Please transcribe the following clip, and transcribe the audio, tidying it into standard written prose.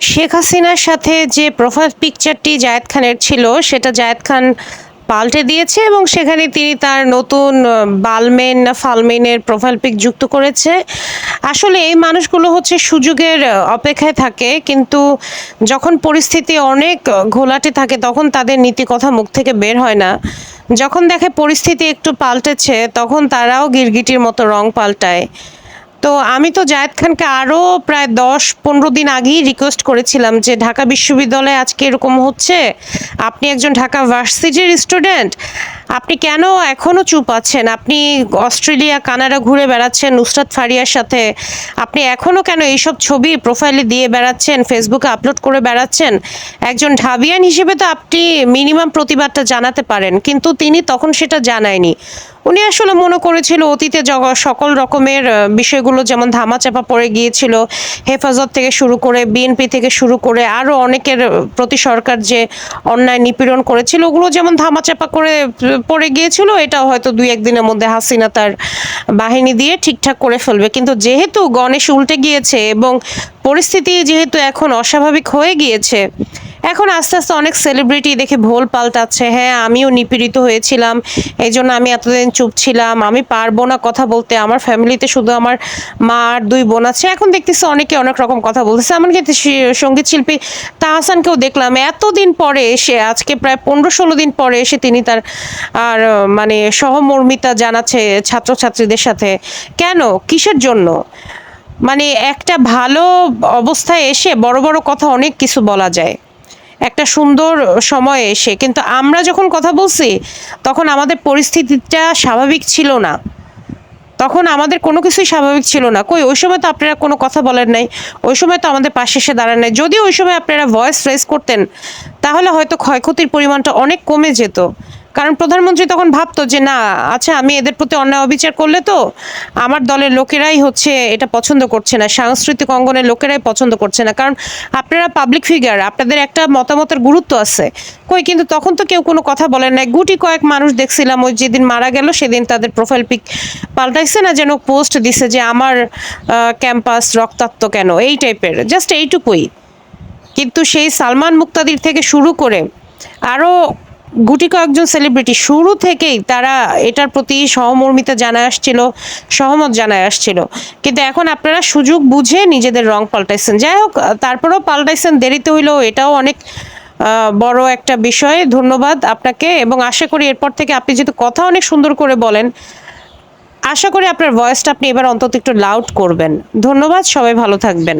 শেখ হাসিনার সাথে যে প্রোফাইল পিকচারটি জায়েদ খানের ছিল সেটা জায়েদ খান পাল্টে দিয়েছে এবং সেখানে তিনি তার নতুন বালমেন না ফালমেনের প্রোফাইল পিক যুক্ত করেছে। আসলে এই মানুষগুলো হচ্ছে সুযোগের অপেক্ষায় থাকে, কিন্তু যখন পরিস্থিতি অনেক ঘোলাটে থাকে তখন তাদের নীতি কথা মুখ থেকে বের হয় না। যখন দেখে পরিস্থিতি একটু পাল্টেছে তখন তারাও গিরগিটির মতো রং পাল্টায়। তো আমি তো জায়েদ খানকে আরও প্রায় 10-15 দিন আগেই রিকোয়েস্ট করেছিলাম যে ঢাকা বিশ্ববিদ্যালয়ে আজকে এরকম হচ্ছে, আপনি একজন ঢাকা ভার্সিটির স্টুডেন্ট, আপনি কেন এখনও চুপ আছেন? আপনি অস্ট্রেলিয়া কানাডা ঘুরে বেড়াচ্ছেন নুসরাত ফারিয়ার সাথে, আপনি এখনও কেন এইসব ছবি প্রোফাইলে দিয়ে বেড়াচ্ছেন, ফেসবুকে আপলোড করে বেড়াচ্ছেন? একজন ঢাবিয়ান হিসেবে তো আপনি মিনিমাম প্রতিবাদটা জানাতে পারেন, কিন্তু তিনি তখন সেটা জানায়নি। উনি আসলে মনে করেছিল অতীতে সকল রকমের বিষয়গুলো যেমন ধামাচাপা পড়ে গিয়েছিল, হেফাজত থেকে শুরু করে বিএনপি থেকে শুরু করে আরও অনেকের প্রতি সরকার যে অন্যায় নিপীড়ন করেছিল ওগুলো যেমন ধামাচাপা করে পড়ে গিয়েছিল, এটাও হয়তো 2-1 দিনের মধ্যে হাসিনা তার বাহিনী দিয়ে ঠিকঠাক করে ফেলবে। কিন্তু যেহেতু গণেশ উল্টে গিয়েছে এবং পরিস্থিতি যেহেতু এখন অস্বাভাবিক হয়ে গিয়েছে, এখন আস্তে আস্তে অনেক সেলিব্রিটি দেখে ভোল পাল্টাচ্ছে। হ্যাঁ, আমিও নিপীড়িত হয়েছিলাম, এই জন্য আমি এতদিন চুপ ছিলাম, আমি পারবো না কথা বলতে, আমার ফ্যামিলিতে শুধু আমার মা আর 2 বোন আছে। এখন দেখতেছি অনেকে অনেক রকম কথা বলতেছে। এমনকি সঙ্গীত শিল্পী তাহসানকেও দেখলাম এতদিন পরে এসে, আজকে প্রায় 15-16 দিন পরে এসে তিনি তার আর মানে সহমর্মিতা জানাচ্ছে ছাত্রছাত্রীদের সাথে। কেন? কিসের জন্য? মানে একটা ভালো অবস্থায় এসে বড় বড় কথা অনেক কিছু বলা যায় একটা সুন্দর সময়ে এসে, কিন্তু আমরা যখন কথা বলছি তখন আমাদের পরিস্থিতিটা স্বাভাবিক ছিল না, তখন আমাদের কোনো কিছুই স্বাভাবিক ছিল না। কই ওই সময় তো আপনারা কোনো কথা বলেন নাই, ওই সময় তো আমাদের পাশে এসে দাঁড়ান নাই। যদি ওই সময় আপনারা ভয়েস রেজ করতেন তাহলে হয়তো ক্ষয়ক্ষতির পরিমাণটা অনেক কমে যেত। কারণ প্রধানমন্ত্রী তখন ভাবতো যে না, আচ্ছা আমি এদের প্রতি অন্যায় অবিচার করলে তো আমার দলের লোকেরাই হচ্ছে এটা পছন্দ করছে না, সাংস্কৃতিক অঙ্গনের লোকেরাই পছন্দ করছে না, কারণ আপনারা পাবলিক ফিগার, আপনাদের একটা মতামতের গুরুত্ব আছে। কই, কিন্তু তখন তো কেউ কোনো কথা বলেন নাই। গুটি কয়েক মানুষ দেখছিলাম ওই যেদিন মারা গেল সেদিন তাদের প্রোফাইল পিক পাল্টাইছে না, যেন পোস্ট দিছে যে আমার ক্যাম্পাস রক্তাক্ত কেন, এই টাইপের, জাস্ট এইটুকুই। কিন্তু সেই সালমান মুক্তাদির থেকে শুরু করে আরও গুটি কয়েকজন সেলিব্রিটি শুরু থেকেই তারা এটার প্রতি সহমর্মিতা জানায় আসছিল, সহমত জানায় আসছিল। কিন্তু এখন আপনারা সুযোগ বুঝে নিজেদের রং পাল্টাইছেন। যাই হোক, তারপরেও পাল্টাইছেন, দেরিতে হইলেও এটাও অনেক বড় একটা বিষয়। ধন্যবাদ আপনাকে, এবং আশা করি এরপর থেকে আপনি যেহেতু কথা অনেক সুন্দর করে বলেন, আশা করি আপনার ভয়েসটা আপনি এবার অন্তত একটু লাউড করবেন। ধন্যবাদ, সবাই ভালো থাকবেন।